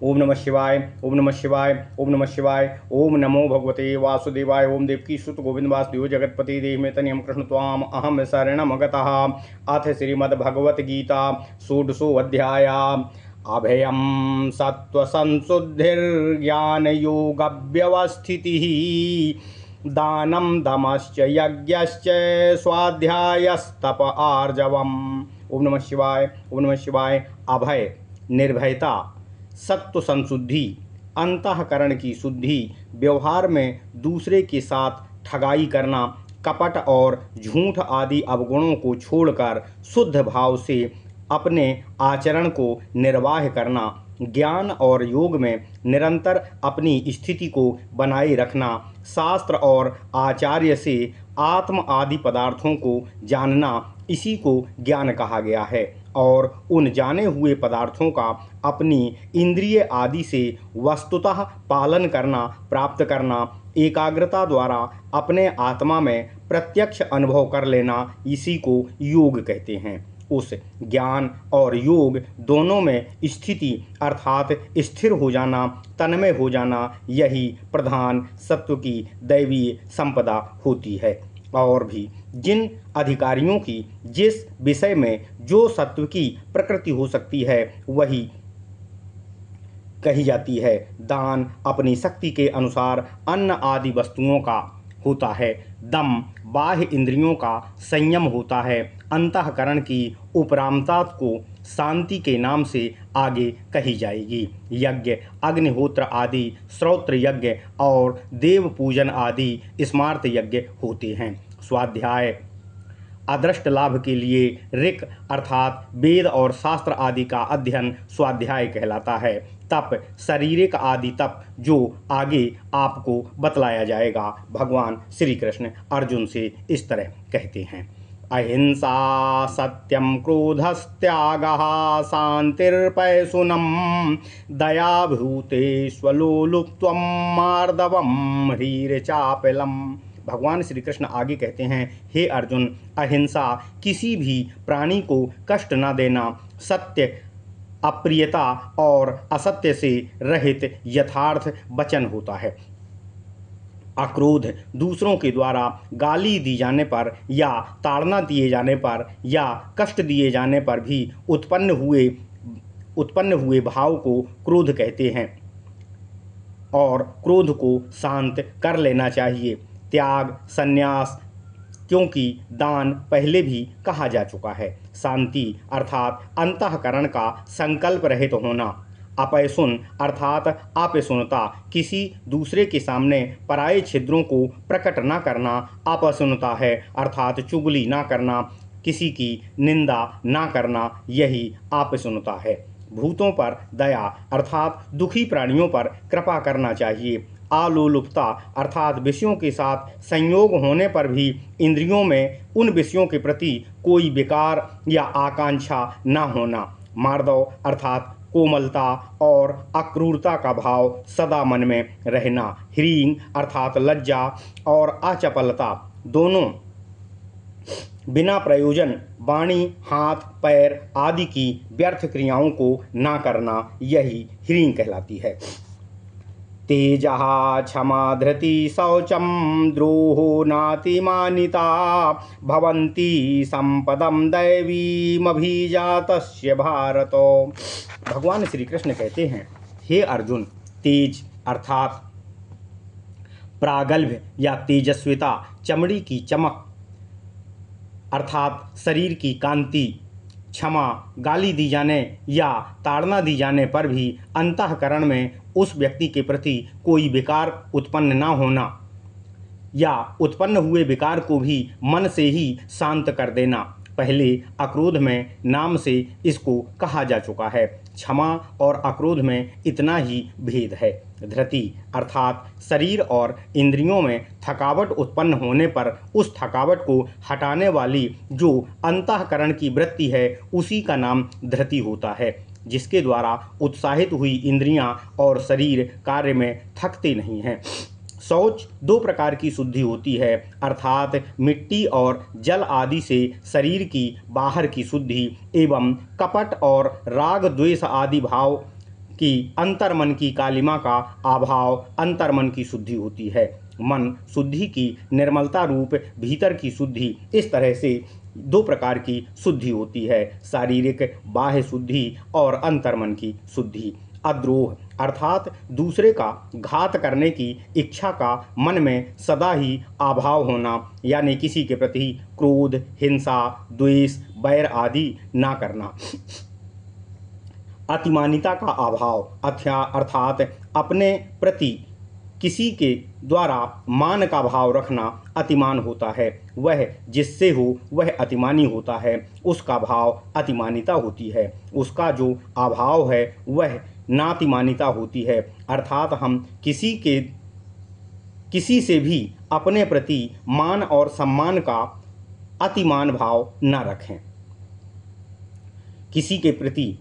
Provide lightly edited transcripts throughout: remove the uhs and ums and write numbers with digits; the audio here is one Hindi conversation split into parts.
ओम नमः शिवाय, ओम नमः शिवाय, ओम नमः शिवाय। ओम नमो भगवते वासुदेवाय। ओम देवकी सुत गोविंद वासुदेव जगतपति देव तनियम कृष्ण त्वाम अहम शरणम गतः। अथ श्रीमद्भगवद्गीता षोडशो अध्याय। अभयम सत्त्वसंशुद्धिर्ज्ञानयोगव्यवस्थितिः दानं दमश्च यज्ञश्च स्वाध्यायस्तप आर्जवम्। ओम नमः शिवाय, ओम नमः शिवाय। अभय निर्भयता, सत्व संशुद्धि, अंतःकरण की शुद्धि, व्यवहार में दूसरे के साथ ठगाई करना, कपट और झूठ आदि अवगुणों को छोड़कर शुद्ध भाव से अपने आचरण को निर्वाह करना, ज्ञान और योग में निरंतर अपनी स्थिति को बनाए रखना, शास्त्र और आचार्य से आत्म आदि पदार्थों को जानना, इसी को ज्ञान कहा गया है। और उन जाने हुए पदार्थों का अपनी इंद्रिय आदि से वस्तुतः पालन करना, प्राप्त करना, एकाग्रता द्वारा अपने आत्मा में प्रत्यक्ष अनुभव कर लेना, इसी को योग कहते हैं। उस ज्ञान और योग दोनों में स्थिति अर्थात स्थिर हो जाना, तन्मय हो जाना, यही प्रधान सत्व की दैवीय संपदा होती है। और भी जिन अधिकारियों की जिस विषय में जो सत्व की प्रकृति हो सकती है वही कही जाती है। दान अपनी शक्ति के अनुसार अन्न आदि वस्तुओं का होता है। दम बाह्य इंद्रियों का संयम होता है। अंतःकरण की उपरामता को शांति के नाम से आगे कही जाएगी। यज्ञ अग्निहोत्र आदि, श्रौत्र यज्ञ और देव पूजन आदि स्मार्त यज्ञ होते हैं। स्वाध्याय अदृष्ट लाभ के लिए ऋक अर्थात वेद और शास्त्र आदि का अध्ययन स्वाध्याय कहलाता है। तप शारीरिक आदि तप जो आगे आपको बतलाया जाएगा। भगवान श्री कृष्ण अर्जुन से इस तरह कहते हैं, अहिंसा सत्यम क्रोधस्त्यागः शांतिर्पैशुनम दया भूतेष्वलोलुप्त्वं मार्दवम ह्रीर्चापलम। भगवान श्री कृष्ण आगे कहते हैं, हे अर्जुन, अहिंसा किसी भी प्राणी को कष्ट न देना, सत्य अप्रियता और असत्य से रहित यथार्थ वचन होता है। अक्रोध दूसरों के द्वारा गाली दी जाने पर या ताड़ना दिए जाने पर या कष्ट दिए जाने पर भी उत्पन्न हुए भाव को क्रोध कहते हैं और क्रोध को शांत कर लेना चाहिए। त्याग संन्यास, क्योंकि दान पहले भी कहा जा चुका है। शांति अर्थात अंतःकरण का संकल्प रहित होना। अपैसुन अर्थात अपैसुनता, किसी दूसरे के सामने पराये छिद्रों को प्रकट न करना अपैसुनता है, अर्थात चुगली न करना, किसी की निंदा न करना, यही अपैसुनता है। भूतों पर दया अर्थात दुखी प्राणियों पर कृपा करना चाहिए। आलोलुपता अर्थात विषयों के साथ संयोग होने पर भी इंद्रियों में उन विषयों के प्रति कोई विकार या आकांक्षा न होना। मार्दव अर्थात कोमलता और अक्रूरता का भाव सदा मन में रहना। ह्रीं अर्थात लज्जा और अचपलता, दोनों बिना प्रयोजन वाणी, हाथ, पैर आदि की व्यर्थ क्रियाओं को ना करना, यही ह्रीं कहलाती है। तेजः क्षमा धृति शौचम द्रोहो नातिमानिता भवन्ति संपदम दैवीमभिजातस्य भारत। भगवान श्री कृष्ण कहते हैं, हे अर्जुन, तेज अर्थात प्रागल्भ या तेजस्विता, चमड़ी की चमक अर्थात शरीर की कांति, क्षमा गाली दी जाने या ताड़ना दी जाने पर भी अंतःकरण में उस व्यक्ति के प्रति कोई विकार उत्पन्न न होना या उत्पन्न हुए विकार को भी मन से ही शांत कर देना। पहले अक्रोध में नाम से इसको कहा जा चुका है। क्षमा और अक्रोध में इतना ही भेद है। धृति अर्थात शरीर और इंद्रियों में थकावट उत्पन्न होने पर उस थकावट को हटाने वाली जो अंतःकरण की वृत्ति है उसी का नाम धृति होता है, जिसके द्वारा उत्साहित हुई इंद्रियां और शरीर कार्य में थकते नहीं हैं। शौच दो प्रकार की शुद्धि होती है, अर्थात मिट्टी और जल आदि से शरीर की बाहर की शुद्धि एवं कपट और राग द्वेष आदि भाव कि अंतर्मन की कालिमा का अभाव अंतर्मन की शुद्धि होती है। मन शुद्धि की निर्मलता रूप भीतर की शुद्धि। इस तरह से दो प्रकार की शुद्धि होती है, शारीरिक बाह्य शुद्धि और अंतर्मन की शुद्धि। अद्रोह अर्थात दूसरे का घात करने की इच्छा का मन में सदा ही अभाव होना, यानी किसी के प्रति क्रोध, हिंसा, द्वेष, बैर आदि ना करना। अतिमानिता का अभाव अर्थात अपने प्रति किसी के द्वारा मान का भाव रखना अतिमान होता है। वह जिससे हो वह अतिमानी होता है, उसका भाव अतिमानिता होती है। उसका जो अभाव है वह नातिमानिता होती है, अर्थात हम किसी से भी अपने प्रति मान और सम्मान का अतिमान भाव न रखें। किसी के प्रति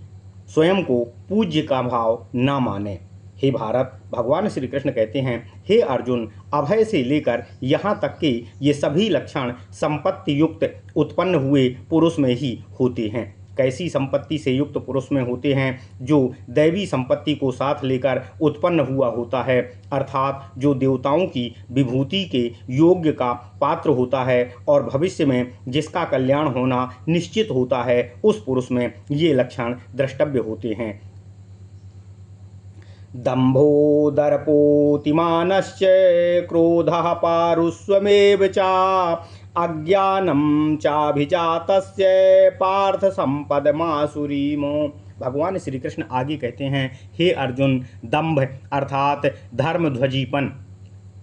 स्वयं को पूज्य का भाव न माने। हे भारत, भगवान श्री कृष्ण कहते हैं, हे अर्जुन, अभय से लेकर यहाँ तक कि ये सभी लक्षण संपत्ति युक्त उत्पन्न हुए पुरुष में ही होते हैं। कैसी संपत्ति से युक्त पुरुष में होते हैं? जो दैवी संपत्ति को साथ लेकर उत्पन्न हुआ होता है, अर्थात जो देवताओं की विभूति के योग्य का पात्र होता है और भविष्य में जिसका कल्याण होना निश्चित होता है, उस पुरुष में ये लक्षण द्रष्टव्य होते हैं। दंभो दर्पोतिमानश्च क्रोधः पारुष्वमेव च अज्ञानं चाभिजातस्य पार्थ संपदमासुरीम। भगवान श्री कृष्ण आगे कहते हैं, हे अर्जुन, दंभ अर्थात धर्मध्वजीपन,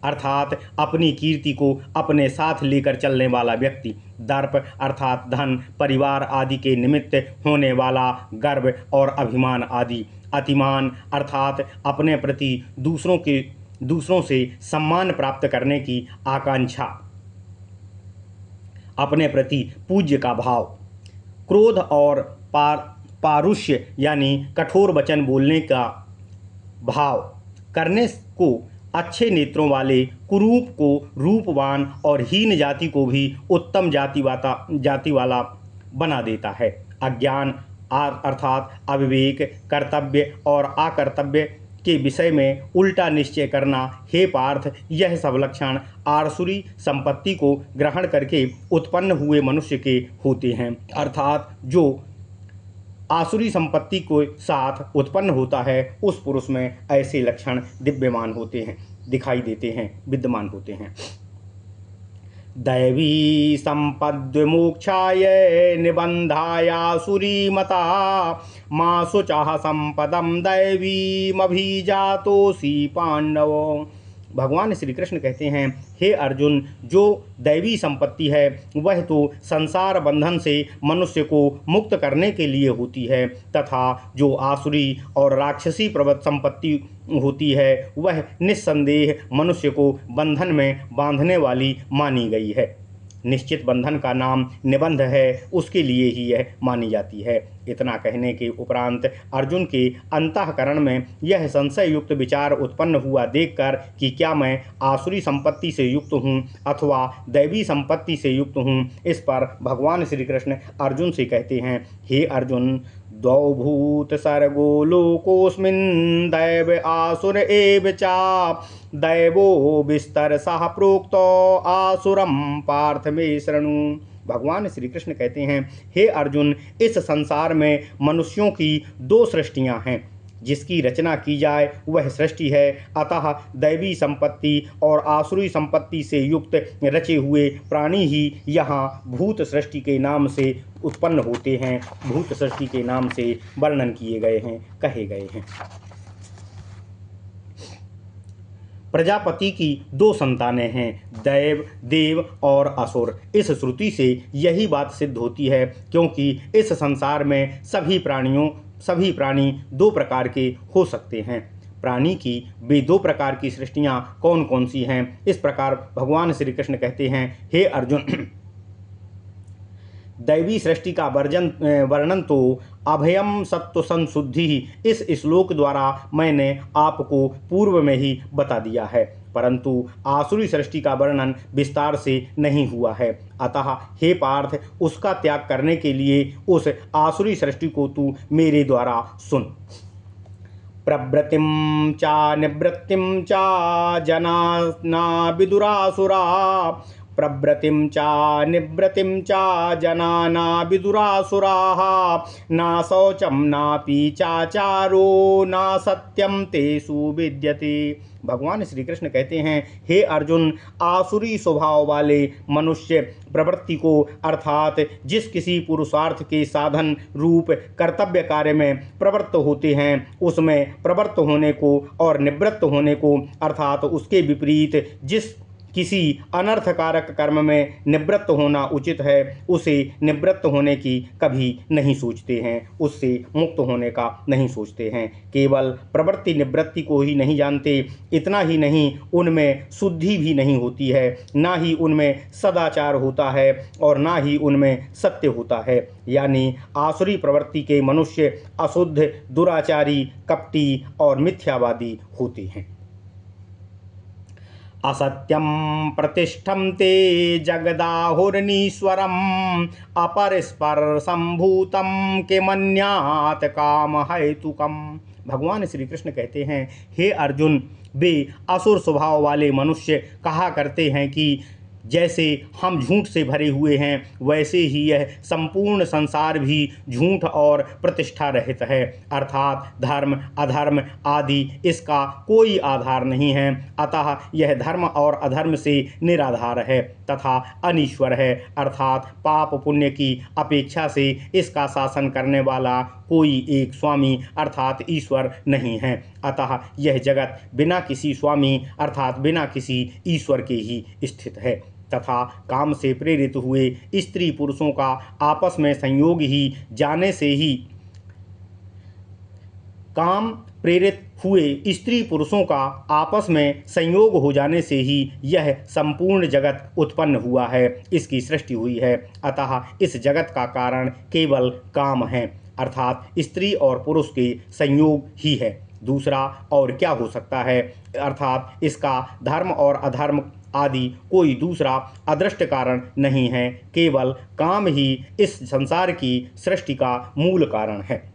अर्थात अपनी कीर्ति को अपने साथ लेकर चलने वाला व्यक्ति। दर्प अर्थात धन, परिवार आदि के निमित्त होने वाला गर्व और अभिमान आदि। अतिमान अर्थात अपने प्रति दूसरों से सम्मान प्राप्त करने की आकांक्षा, अपने प्रति पूज्य का भाव। क्रोध और पारुष्य यानी कठोर वचन बोलने का भाव करने को अच्छे नेत्रों वाले कुरूप को रूपवान और हीन जाति को भी उत्तम जाति वाला बना देता है। अज्ञान अर्थात अविवेक, कर्तव्य और अकर्तव्य के विषय में उल्टा निश्चय करना। हे पार्थ, यह सब लक्षण आसुरी संपत्ति को ग्रहण करके उत्पन्न हुए मनुष्य के होते हैं, अर्थात जो आसुरी संपत्ति को साथ उत्पन्न होता है उस पुरुष में ऐसे लक्षण दिव्यमान होते हैं, दिखाई देते हैं, विद्यमान होते हैं। दैवी संपद्विमोक्षाय निबंधायासुरी मता मा शुचः संपदम दैवीमभिजातोऽसि पांडव। भगवान श्री कृष्ण कहते हैं, हे अर्जुन, जो दैवी संपत्ति है वह तो संसार बंधन से मनुष्य को मुक्त करने के लिए होती है, तथा जो आसुरी और राक्षसी प्रवृत्त संपत्ति होती है वह निस्संदेह मनुष्य को बंधन में बांधने वाली मानी गई है। निश्चित बंधन का नाम निबंध है, उसके लिए ही यह मानी जाती है। इतना कहने के उपरांत अर्जुन के अंतःकरण में यह संशय युक्त विचार उत्पन्न हुआ देखकर कि क्या मैं आसुरी संपत्ति से युक्त हूँ अथवा दैवी संपत्ति से युक्त हूँ, इस पर भगवान श्री कृष्ण अर्जुन से कहते हैं, हे अर्जुन, द्वौ भूत सर्गो लोकोऽस्मिन् दैव आसुर एव च दैवो विस्तरसः प्रोक्तो आसुरं पार्थ मे शृणु। भगवान श्री कृष्ण कहते हैं, हे अर्जुन, इस संसार में मनुष्यों की दो सृष्टियां हैं। जिसकी रचना की जाए वह सृष्टि है, अतः दैवी संपत्ति और आसुरी संपत्ति से युक्त रचे हुए प्राणी ही यहाँ भूत सृष्टि के नाम से उत्पन्न होते हैं, भूत सृष्टि के नाम से वर्णन किए गए हैं, कहे गए हैं। प्रजापति की दो संतानें हैं, देव और असुर। इस श्रुति से यही बात सिद्ध होती है, क्योंकि इस संसार में सभी प्राणी दो प्रकार के हो सकते हैं। प्राणी की वे दो प्रकार की सृष्टियाँ कौन कौन सी हैं? इस प्रकार भगवान श्री कृष्ण कहते हैं, हे अर्जुन, दैवी सृष्टि का वर्णन तो अभयम सत्व संशुद्धि इस श्लोक द्वारा मैंने आपको पूर्व में ही बता दिया है, परंतु आसुरी सृष्टि का वर्णन विस्तार से नहीं हुआ है। अतः हे पार्थ, उसका त्याग करने के लिए उस आसुरी सृष्टि को तू मेरे द्वारा सुन। प्रवृत्तिं चा निवृत्तिं चा जना विदुरासुरा प्रवृत्तिं चा निवृत्तिं चा जनाना विदुरासुराः ना शौचं नापि चाचारो ना सत्यम तेषु विद्यते। भगवान श्री कृष्ण कहते हैं, हे अर्जुन, आसुरी स्वभाव वाले मनुष्य प्रवृत्ति को अर्थात जिस किसी पुरुषार्थ के साधन रूप कर्तव्य कार्य में प्रवृत्त होते हैं उसमें प्रवृत्त होने को और निवृत्त होने को अर्थात उसके विपरीत जिस किसी अनर्थकारक कर्म में निवृत्त होना उचित है उसे निवृत्त होने की कभी नहीं सोचते हैं, उससे मुक्त होने का नहीं सोचते हैं। केवल प्रवृत्ति निवृत्ति को ही नहीं जानते, इतना ही नहीं उनमें शुद्धि भी नहीं होती है, ना ही उनमें सदाचार होता है और ना ही उनमें सत्य होता है। यानी आसुरी प्रवृत्ति के मनुष्य अशुद्ध, दुराचारी, कपटी और मिथ्यावादी होते हैं। असत्यं प्रतिष्ठं ते जगदाहुर्नीश्वरम् अपरस्परसंभूतं किमन्यात् कामहेतुकम्। भगवान श्री कृष्ण कहते हैं, हे अर्जुन, वे असुर स्वभाव वाले मनुष्य कहा करते हैं कि जैसे हम झूठ से भरे हुए हैं वैसे ही यह संपूर्ण संसार भी झूठ और प्रतिष्ठा रहित है, अर्थात धर्म अधर्म आदि इसका कोई आधार नहीं है। अतः यह धर्म और अधर्म से निराधार है तथा अनीश्वर है, अर्थात पाप पुण्य की अपेक्षा से इसका शासन करने वाला कोई एक स्वामी अर्थात ईश्वर नहीं है। अतः यह जगत बिना किसी स्वामी अर्थात बिना किसी ईश्वर के ही स्थित है तथा काम से प्रेरित हुए स्त्री पुरुषों का आपस में संयोग ही जाने से ही काम प्रेरित हुए स्त्री पुरुषों का आपस में संयोग हो जाने से ही यह संपूर्ण जगत उत्पन्न हुआ है, इसकी सृष्टि हुई है। अतः इस जगत का कारण केवल काम है, अर्थात स्त्री और पुरुष के संयोग ही है। दूसरा और क्या हो सकता है, अर्थात इसका धर्म और अधर्म आदि कोई दूसरा अदृष्ट कारण नहीं है, केवल काम ही इस संसार की सृष्टि का मूल कारण है।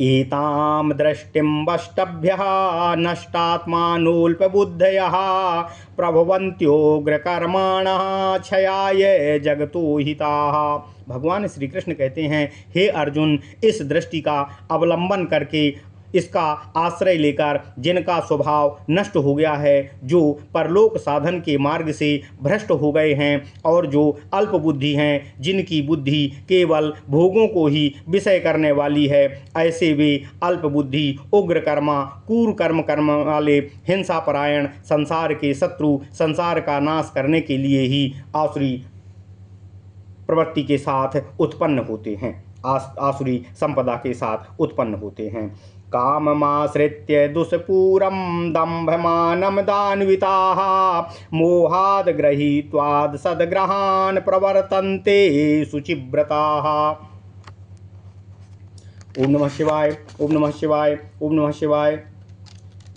एतां दृष्टिं वष्टभ्यः नष्टात्मानोऽल्पबुद्धयः प्रभवन्त्योग्रकर्माणः क्षयाय जगतो हिताः। भगवान श्री कृष्ण कहते हैं, हे अर्जुन, इस दृष्टि का अवलंबन करके इसका आश्रय लेकर जिनका स्वभाव नष्ट हो गया है, जो परलोक साधन के मार्ग से भ्रष्ट हो गए हैं और जो अल्प बुद्धि हैं, जिनकी बुद्धि केवल भोगों को ही विषय करने वाली है, ऐसे वे अल्प बुद्धि, उग्र कर्मा, क्रूर कर्म वाले, हिंसा परायण, संसार के शत्रु, संसार का नाश करने के लिए ही आसुरी प्रवृत्ति के साथ उत्पन्न होते हैं, आसुरी संपदा के साथ उत्पन्न होते हैं। काममाश्रित्य दुष्पूरं दम्भमानं दान्विताः मोहाद् गृहीत्वाद् सद्ग्रहान् प्रवर्तन्ते शुचिव्रताः। ओम नमः शिवाय, ओम नमः शिवाय, ओम नमः शिवाय।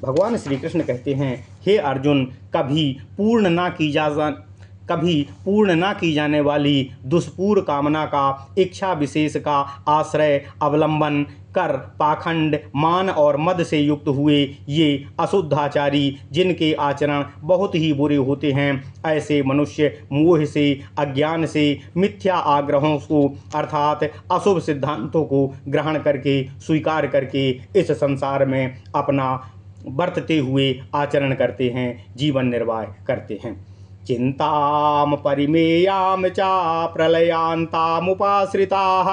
भगवान श्री कृष्ण कहते हैं, हे अर्जुन, कभी पूर्ण ना की जाने वाली दुष्पूर कामना का इच्छा विशेष का आश्रय अवलंबन कर पाखंड, मान और मद से युक्त हुए ये अशुद्धाचारी, जिनके आचरण बहुत ही बुरे होते हैं, ऐसे मनुष्य मोह से, अज्ञान से, मिथ्या आग्रहों को अर्थात अशुभ सिद्धांतों को ग्रहण करके स्वीकार करके इस संसार में अपना बरतते हुए आचरण करते हैं, जीवन निर्वाह करते हैं। चिंताम परिमेयाम चा प्रलयांतामुपाश्रिताः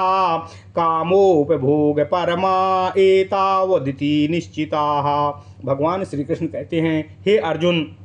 कामोपभोग परमा एतावदिति निश्चिताः। भगवान श्री कृष्ण कहते हैं, हे अर्जुन,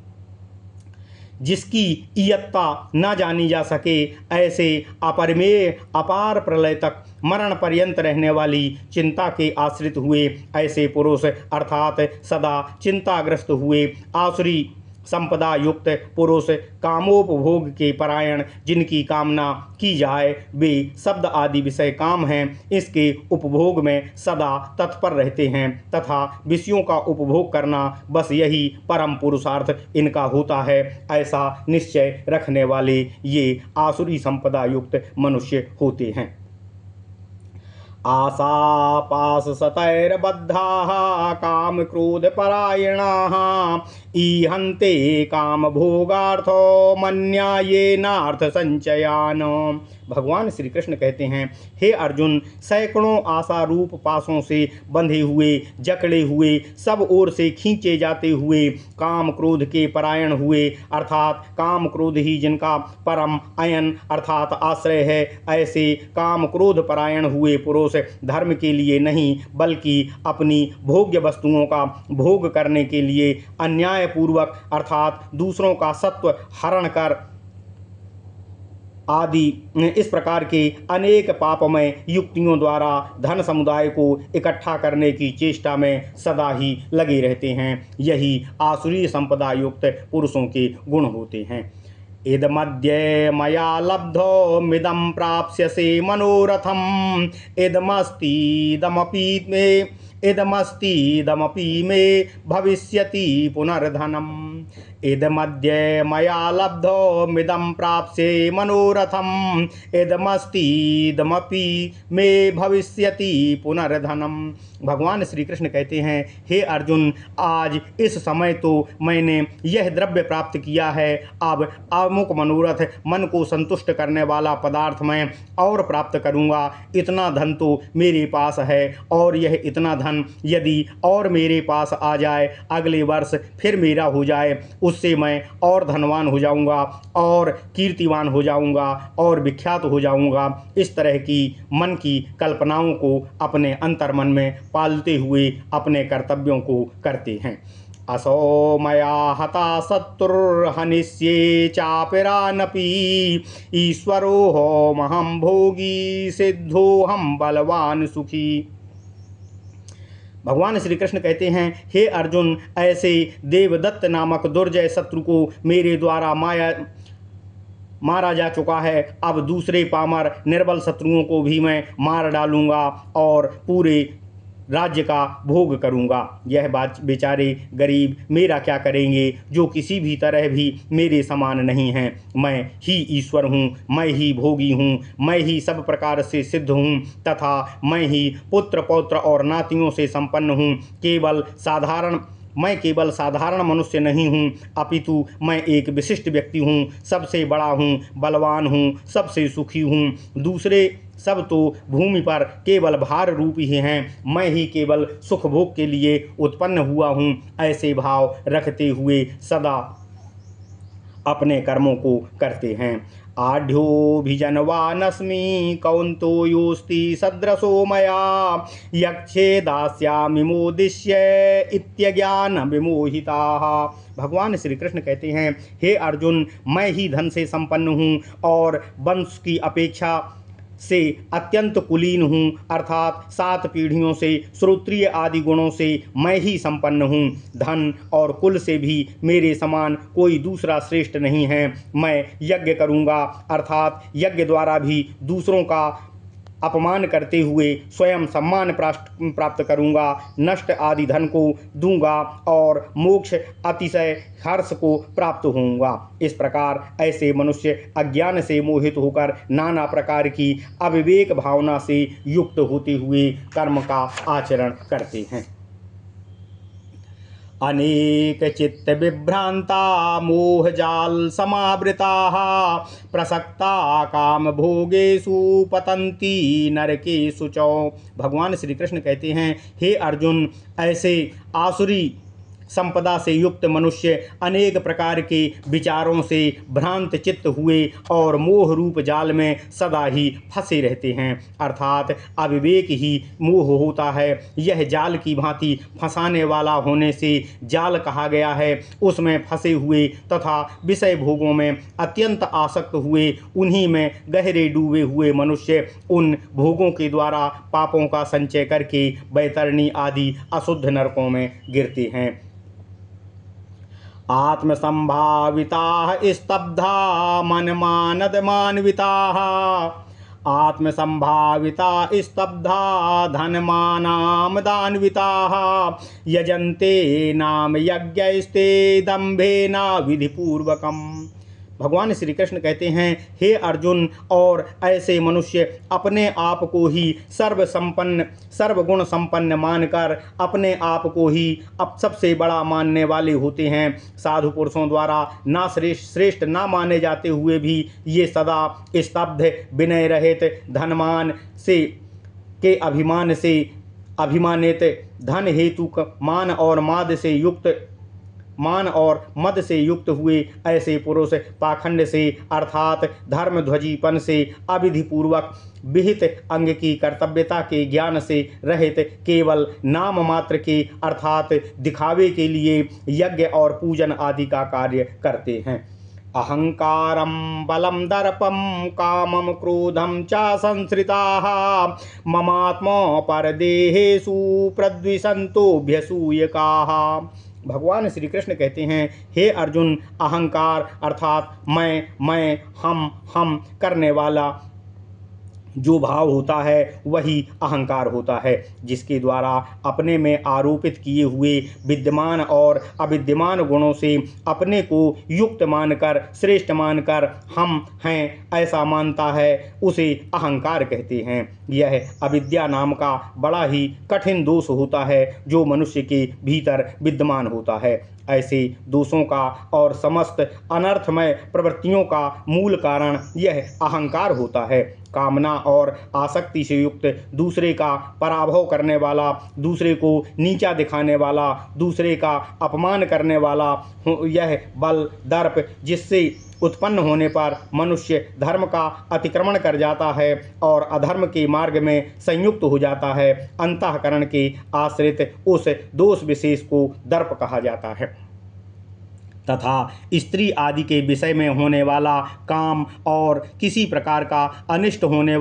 जिसकी इयत्ता न जानी जा सके, ऐसे अपरिमेय अपार प्रलय तक मरण पर्यंत रहने वाली चिंता के आश्रित हुए ऐसे पुरुष अर्थात सदा चिंताग्रस्त हुए आसुरी संपदा युक्त पुरुष, कामोपभोग के परायण, जिनकी कामना की जाए वे शब्द आदि विषय काम हैं, इसके उपभोग में सदा तत्पर रहते हैं तथा विषयों का उपभोग करना बस यही परम पुरुषार्थ इनका होता है, ऐसा निश्चय रखने वाले ये आसुरी संपदा युक्त मनुष्य होते हैं। आशापाशशतैर्बद्धाः कामक्रोधपरायणाः ईहन्ते कामभोगार्थो मन्यायेनार्थसञ्चयान्। भगवान श्री कृष्ण कहते हैं, हे अर्जुन, सैकड़ों आशा रूप पासों से बंधे हुए, जकड़े हुए, सब ओर से खींचे जाते हुए, काम क्रोध के परायण हुए, अर्थात काम क्रोध ही जिनका परम अयन अर्थात आश्रय है, ऐसे काम क्रोध परायण हुए पुरुष धर्म के लिए नहीं बल्कि अपनी भोग्य वस्तुओं का भोग करने के लिए अन्याय पूर्वक अर्थात दूसरों का सत्व हरण कर आदि इस प्रकार के अनेक पापमय युक्तियों द्वारा धन समुदाय को इकट्ठा करने की चेष्टा में सदा ही लगे रहते हैं। यही आसुरी संपदा युक्त पुरुषों के गुण होते हैं। इदमद्य मया लब्धो मिदं प्राप्स्यसे मनोरथम इदमस्तीदमपि मे भविष्यति पुनर्धनम। इदमद्य मया लब्धो मिदं प्राप्स्ये मनोरथम इदमस्तीदमपि मे भविष्यति पुनर्धनम। भगवान श्री कृष्ण कहते हैं, हे अर्जुन, आज इस समय तो मैंने यह द्रव्य प्राप्त किया है, अब अमुक मनोरथ मन को संतुष्ट करने वाला पदार्थ मैं और प्राप्त करूँगा। इतना धन तो मेरे पास है और यह इतना धन यदि और मेरे पास आ जाए, अगले वर्ष फिर मेरा हो जाए, उससे मैं और धनवान हो जाऊंगा और कीर्तिवान हो जाऊंगा और विख्यात हो जाऊंगा। इस तरह की मन की कल्पनाओं को अपने अंतर्मन में पालते हुए अपने कर्तव्यों को करते हैं। असौ मया हता शत्रुर्हनिष्ये चापरानपि ईश्वरोऽहमहं भोगी सिद्धोऽहं बलवान सुखी। भगवान श्री कृष्ण कहते हैं, हे अर्जुन, ऐसे देवदत्त नामक दुर्जय शत्रु को मेरे द्वारा मारा जा चुका है। अब दूसरे पामर निर्बल शत्रुओं को भी मैं मार डालूंगा और पूरे राज्य का भोग करूंगा। यह बेचारे गरीब मेरा क्या करेंगे, जो किसी भी तरह भी मेरे समान नहीं हैं। मैं ही ईश्वर हूँ, मैं ही भोगी हूँ, मैं ही सब प्रकार से सिद्ध हूँ तथा मैं ही पुत्र पौत्र और नातियों से संपन्न हूँ। मैं केवल साधारण मनुष्य नहीं हूँ, अपितु मैं एक विशिष्ट व्यक्ति हूँ, सबसे बड़ा हूँ, बलवान हूँ, सबसे सुखी हूँ। दूसरे सब तो भूमि पर केवल भार रूप ही हैं, मैं ही केवल सुख भोग के लिए उत्पन्न हुआ हूँ। ऐसे भाव रखते हुए सदा अपने कर्मों को करते हैं। आढ्योभिजनवानस्मि कौन्तो योस्ति सदृशो मया यक्षे दास्यामि मोदिष्य इत्यज्ञान विमोहिताः। भगवान श्री कृष्ण कहते हैं, हे अर्जुन, मैं ही धन से संपन्न हूँ और वंश की अपेक्षा से अत्यंत कुलीन हूँ, अर्थात 7 पीढ़ियों से श्रोत्रिय आदि गुणों से मैं ही संपन्न हूँ। धन और कुल से भी मेरे समान कोई दूसरा श्रेष्ठ नहीं है। मैं यज्ञ करूँगा, अर्थात यज्ञ द्वारा भी दूसरों का अपमान करते हुए स्वयं सम्मान प्राप्त करूँगा। नष्ट आदि धन को दूंगा और मोक्ष अतिशय हर्ष को प्राप्त होऊंगा। इस प्रकार ऐसे मनुष्य अज्ञान से मोहित होकर नाना प्रकार की अविवेक भावना से युक्त होते हुए कर्म का आचरण करते हैं। अनेक चित्त विभ्रांता मोहजाल समावृताः प्रसक्ता काम भोगेषु पतंती नरकेषु च। भगवान श्री कृष्ण कहते हैं, हे अर्जुन, ऐसे आसुरी संपदा से युक्त मनुष्य अनेक प्रकार के विचारों से भ्रांत चित्त हुए और मोह रूप जाल में सदा ही फंसे रहते हैं, अर्थात अविवेक ही मोह होता है। यह जाल की भांति फंसाने वाला होने से जाल कहा गया है। उसमें फंसे हुए तथा विषय भोगों में अत्यंत आसक्त हुए, उन्हीं में गहरे डूबे हुए मनुष्य उन भोगों के द्वारा पापों का संचय करके बैतरणी आदि अशुद्ध नरकों में गिरते हैं। आत्मसंभाविताः स्तब्धा मनमानदमान्विताः आत्मसंभाविता स्तब्धा धनमानामदान्विताः यजन्ते नाम यज्ञैस्ते दम्भेन विधिपूर्वकम्। भगवान श्री कृष्ण कहते हैं, हे अर्जुन, और ऐसे मनुष्य अपने आप को ही सर्वगुण संपन्न मानकर अपने आप को ही अब सबसे बड़ा मानने वाले होते हैं। साधु पुरुषों द्वारा ना श्रेष्ठ ना माने जाते हुए भी ये सदा स्तब्ध, विनय रहित, धनमान से के अभिमान से अभिमानित, धन हेतु मान और मद से युक्त हुए ऐसे पुरुष पाखंड से अर्थात धर्मध्वजीपन से अविधिपूर्वक विहित अंग की कर्तव्यता के ज्ञान से रहित केवल नाम मात्र के अर्थात दिखावे के लिए यज्ञ और पूजन आदि का कार्य करते हैं। अहंकारं बलं दर्पं कामं क्रोधं च संश्रिताः ममात्मा परदेहेषु प्रद्विषन्तोऽभ्यसूयकाः। भगवान श्री कृष्ण कहते हैं, हे अर्जुन, अहंकार अर्थात मैं हम करने वाला जो भाव होता है वही अहंकार होता है, जिसके द्वारा अपने में आरोपित किए हुए विद्यमान और अविद्यमान गुणों से अपने को युक्त मानकर श्रेष्ठ मानकर हम हैं ऐसा मानता है, उसे अहंकार कहते हैं। यह अविद्या नाम का बड़ा ही कठिन दोष होता है जो मनुष्य के भीतर विद्यमान होता है। ऐसे दोषों का और समस्त अनर्थमय प्रवृत्तियों का मूल कारण यह अहंकार होता है। कामना और आसक्ति से युक्त, दूसरे का पराभव करने वाला, दूसरे को नीचा दिखाने वाला, दूसरे का अपमान करने वाला यह बल दर्प, जिससे उत्पन्न होने पर मनुष्य धर्म का अतिक्रमण कर जाता है और अधर्म के मार्ग में संयुक्त हो जाता है। अंतःकरण के आश्रित उस दोष विशेष को दर्प कहा जाता है। तथा स्त्री आदि के विषय में होने वाला काम और किसी प्रकार का अनिष्ट होने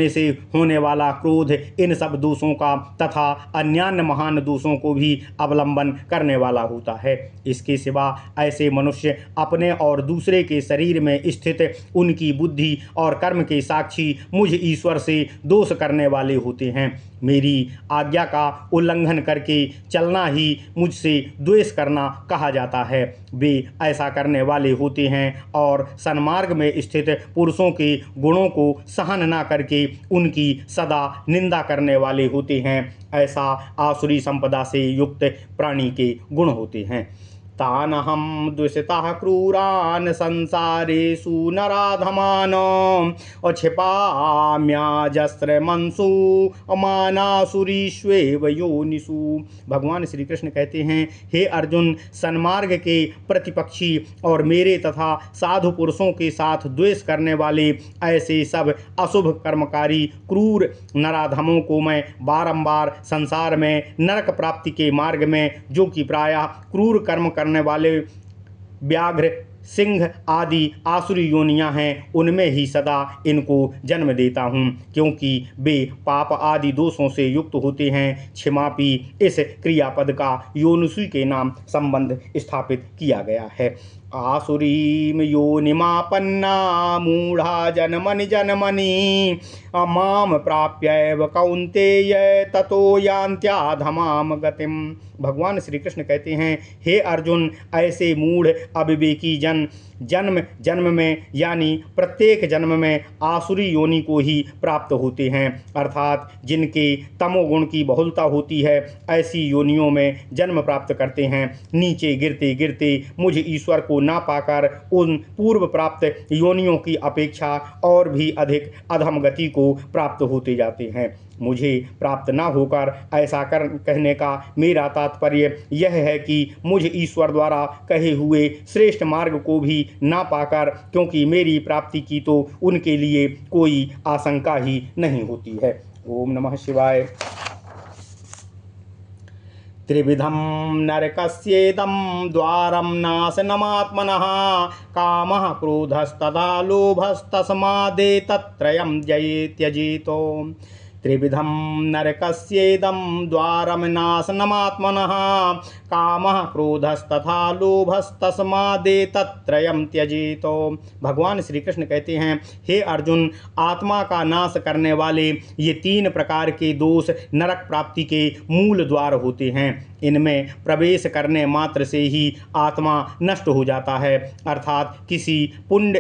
से होने वाला क्रोध, इन सब दोषों का तथा अन्यान्य महान दोषों को भी अवलंबन करने वाला होता है। इसके सिवा ऐसे मनुष्य अपने और दूसरे के शरीर में स्थित उनकी बुद्धि और कर्म के साक्षी मुझ ईश्वर से दोष करने वाले होते हैं। मेरी आज्ञा का उल्लंघन करके चलना ही मुझसे द्वेष करना कहा जाता है। वे ऐसा करने वाले होते हैं और सन्मार्ग में स्थित पुरुषों के गुणों को सहन न करके उनकी सदा निंदा करने वाले होते हैं। ऐसा आसुरी संपदा से युक्त प्राणी के गुण होते हैं। तानहं द्विषितः क्रूरान् संसारेषु नराधमान् क्षिपाम्याजस्रमंसु मानासुरीष्वेव योनिषु। भगवान श्री कृष्ण कहते हैं, हे अर्जुन, सन्मार्ग के प्रतिपक्षी और मेरे तथा साधु पुरुषों के साथ द्वेष करने वाले ऐसे सब अशुभ कर्मकारी क्रूर नराधमों को मैं बारंबार संसार में नरक प्राप्ति के मार्ग में, जो कि प्रायः क्रूर कर्म करने वाले व्याघ्र, सिंह आदि आसुरी योनियां हैं, उनमें ही सदा इनको जन्म देता हूँ, क्योंकि वे पाप आदि दोषों से युक्त होते हैं। क्षमापी इस क्रियापद का योनिसु के नाम संबंध स्थापित किया गया है। आसुरीम योनिमापन्ना मूढ़ा जनमनि जनमनि माम प्राप्यैव कौन्तेय ततो यान्त्याधमाम गतिम। भगवान श्री कृष्ण कहते हैं, हे अर्जुन, ऐसे मूढ़ अविवेकी जन जन्म जन्म में यानी प्रत्येक जन्म में आसुरी योनि को ही प्राप्त होते हैं, अर्थात जिनके तमोगुण की बहुलता होती है ऐसी योनियों में जन्म प्राप्त करते हैं। नीचे गिरते गिरते मुझ ईश्वर को ना पाकर उन पूर्व प्राप्त योनियों की अपेक्षा और भी अधिक अधम गति को प्राप्त होते जाते हैं। मुझे प्राप्त न होकर ऐसा कहने का मेरा तात्पर्य यह है कि मुझ ईश्वर द्वारा कहे हुए श्रेष्ठ मार्ग को भी ना पाकर, क्योंकि मेरी प्राप्ति की तो उनके लिए कोई आशंका ही नहीं होती है। ओम नमः शिवाय। त्रिविधं नरकस्येदं द्वारं नाशनमात्मनः कामः क्रोधस्तथा लोभस्तस्मादेतत्त्रयं त्यजेतो। त्रिविधम नरकस्येदं द्वारम नाशनमात्मनः कामः क्रोधस्तथा लोभस्तस्मादेतत्त्रयं त्यजेतो। भगवान श्री कृष्ण कहते हैं, हे अर्जुन, आत्मा का नाश करने वाले ये 3 प्रकार के दोष नरक प्राप्ति के मूल द्वार होते हैं। इनमें प्रवेश करने मात्र से ही आत्मा नष्ट हो जाता है, अर्थात किसी पुण्य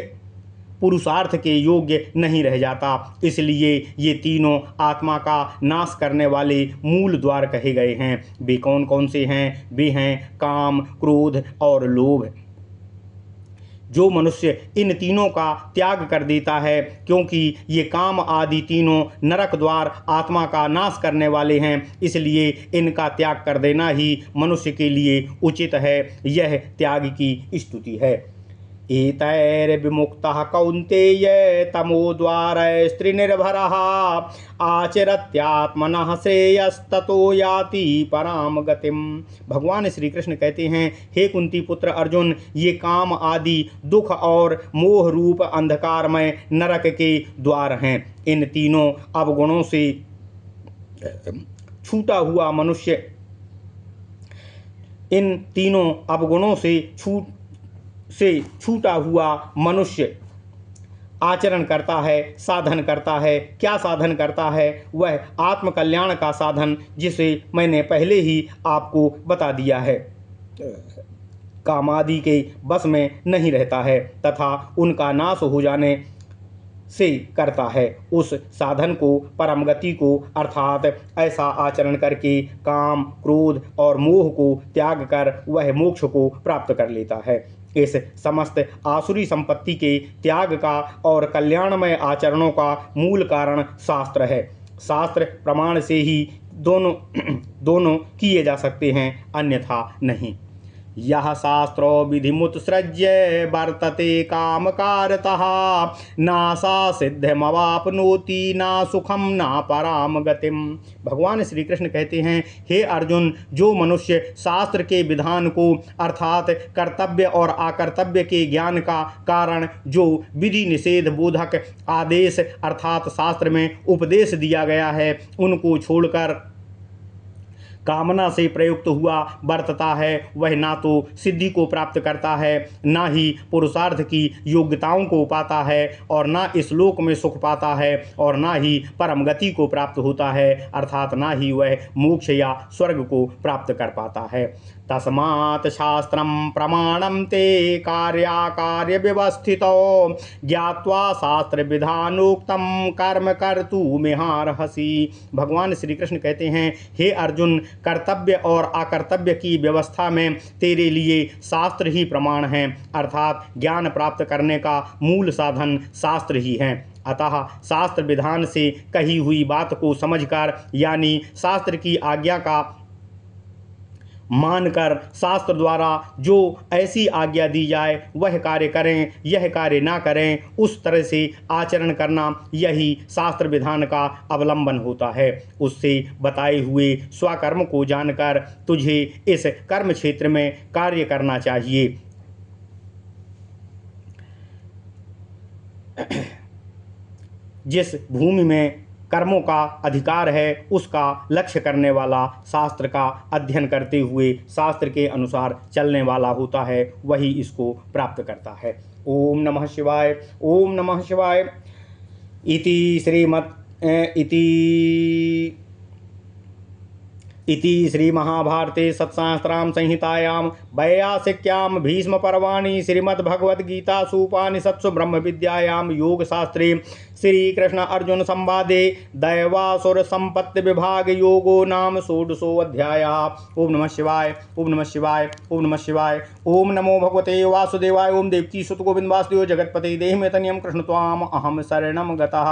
पुरुषार्थ के योग्य नहीं रह जाता। इसलिए ये तीनों आत्मा का नाश करने वाले मूल द्वार कहे गए हैं। वे कौन कौन से हैं? वे हैं काम, क्रोध और लोभ। जो मनुष्य इन तीनों का त्याग कर देता है, क्योंकि ये काम आदि तीनों नरक द्वार आत्मा का नाश करने वाले हैं, इसलिए इनका त्याग कर देना ही मनुष्य के लिए उचित है। यह त्याग की स्तुति है। एतैर्विमुक्तः कौन्तेय तमोद्वारैस्त्रिनिर्भरः आचरत्यात्मनः श्रेयस्ततो याति पराम गतिम। भगवान श्री कृष्ण कहते हैं, हे कुंती पुत्र अर्जुन, ये काम आदि दुख और मोह रूप अंधकारमय नरक के द्वार हैं। इन तीनों अवगुणों से छूटा हुआ मनुष्य इन तीनों अवगुणों से छूटा हुआ मनुष्य आचरण करता है, साधन करता है। क्या साधन करता है? वह आत्मकल्याण का साधन, जिसे मैंने पहले ही आपको बता दिया है। कामादि के बस में नहीं रहता है तथा उनका नाश हो जाने से करता है। उस साधन को, परम गति को, अर्थात ऐसा आचरण करके काम, क्रोध और मोह को त्याग कर वह मोक्ष को प्राप्त कर लेता है। इस समस्त आसुरी संपत्ति के त्याग का और कल्याणमय आचरणों का मूल कारण शास्त्र है। शास्त्र प्रमाण से ही दोनों किए जा सकते हैं, अन्यथा नहीं। यह शास्त्रो विधिमुत्सृज्य वर्तते कामकारतः नासा सिद्धिमवाप्नोति ना सुखम ना पराम गतिम। भगवान श्री कृष्ण कहते हैं, हे अर्जुन, जो मनुष्य शास्त्र के विधान को अर्थात कर्तव्य और अकर्तव्य के ज्ञान का कारण जो विधि निषेध बोधक आदेश अर्थात शास्त्र में उपदेश दिया गया है, उनको छोड़कर कामना से प्रयुक्त हुआ बरतता है, वह ना तो सिद्धि को प्राप्त करता है, ना ही पुरुषार्थ की योग्यताओं को पाता है, और ना इस लोक में सुख पाता है, और ना ही परम गति को प्राप्त होता है, अर्थात ना ही वह मोक्ष या स्वर्ग को प्राप्त कर पाता है। तस्मात् शास्त्रम प्रमाणम ते कार्याकार्य व्यवस्थितो ज्ञात्वा शास्त्र विधानोक्तम कर्म कर्तुमिहार्हसि। भगवान श्री कृष्ण कहते हैं, हे अर्जुन, कर्तव्य और अकर्तव्य की व्यवस्था में तेरे लिए शास्त्र ही प्रमाण है, अर्थात ज्ञान प्राप्त करने का मूल साधन शास्त्र ही है। अतः शास्त्र विधान से कही हुई बात को समझकर, यानी शास्त्र की आज्ञा का मानकर शास्त्र द्वारा जो ऐसी आज्ञा दी जाए वह कार्य करें, यह कार्य ना करें, उस तरह से आचरण करना, यही शास्त्र विधान का अवलंबन होता है। उससे बताए हुए स्वकर्म को जानकर तुझे इस कर्म क्षेत्र में कार्य करना चाहिए। जिस भूमि में कर्मों का अधिकार है, उसका लक्ष्य करने वाला शास्त्र का अध्ययन करते हुए शास्त्र के अनुसार चलने वाला होता है, वही इसको प्राप्त करता है। ओम नमः शिवाय। ओम नमः शिवाय। इति श्री महाभारते सत्शास्त्रां संहितायां वैयासिक्यां भीष्म पर्वाणि श्रीमद्भगवद्गीतासु उपनिषत्सु ब्रह्म विद्यायां योगशास्त्रे श्री कृष्ण अर्जुन संवादे दैवासुर संपत्ति विभाग योगो नाम 16 अध्यायः। ओम नमः शिवाय। ओम नमः शिवाय। ओम नमः शिवाय। ओम नमो भगवते वासुदेवाय। ओम देवकी सुत गोविंद वासुदेव जगतपते देहिमेतनियं कृष्ण त्वाम अहम शरणं गतः।